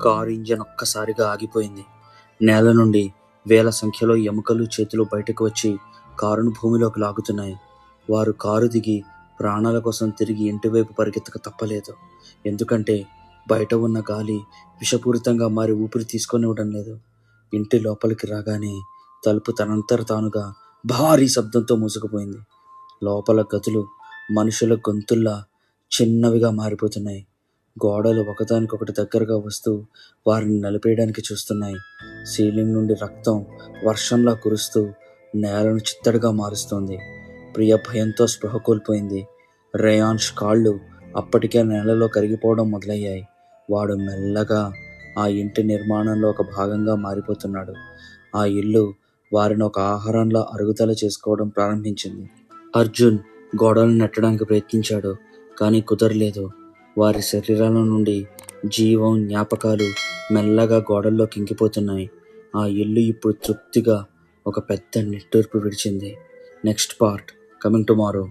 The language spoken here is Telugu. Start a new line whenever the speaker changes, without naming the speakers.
కారు ఇంజన్ ఒక్కసారిగా ఆగిపోయింది. నేల నుండి వేల సంఖ్యలో ఎముకలు, చేతులు బయటకు వచ్చి కారును భూమిలోకి లాగుతున్నాయి. వారు కారు దిగి ప్రాణాల కోసం తిరిగి ఇంటివైపు పరిగెత్తక తప్పలేదు. ఎందుకంటే బయట ఉన్న గాలి విషపూరితంగా మారి ఊపిరి తీసుకొనివ్వడం లేదు. ఇంటి లోపలికి రాగానే తలుపు తనంతట తానుగా భారీ శబ్దంతో మూసుకుపోయింది. లోపల గదులు మనుషుల గొంతుల్లా చిన్నవిగా మారిపోతున్నాయి. గోడలు ఒకదానికొకటి దగ్గరగా వస్తూ వారిని నలిపేయడానికి చూస్తున్నాయి. సీలింగ్ నుండి రక్తం వర్షంలా కురుస్తూ నేలను చిత్తడిగా మారుస్తోంది. ప్రియ భయంతో స్పృహ కోల్పోయింది. రేయాన్స్ కాళ్ళు అప్పటికే నేలలో కరిగిపోవడం మొదలయ్యాయి. వాడు మెల్లగా ఆ ఇంటి నిర్మాణంలో ఒక భాగంగా మారిపోతున్నాడు. ఆ ఇల్లు వారిని ఒక ఆహారంలో అరుగుదల చేసుకోవడం ప్రారంభించింది. అర్జున్ గోడలను నెట్టడానికి ప్రయత్నించాడు, కానీ కుదరలేదు. వారి శరీరాల నుండి జీవం, జ్ఞాపకాలు మెల్లగా గోడల్లోకి ఇంకిపోతున్నాయి. ఆ ఇల్లు ఇప్పుడు తృప్తిగా ఒక పెద్ద నిట్టూర్పు విడిచింది. Next part coming tomorrow.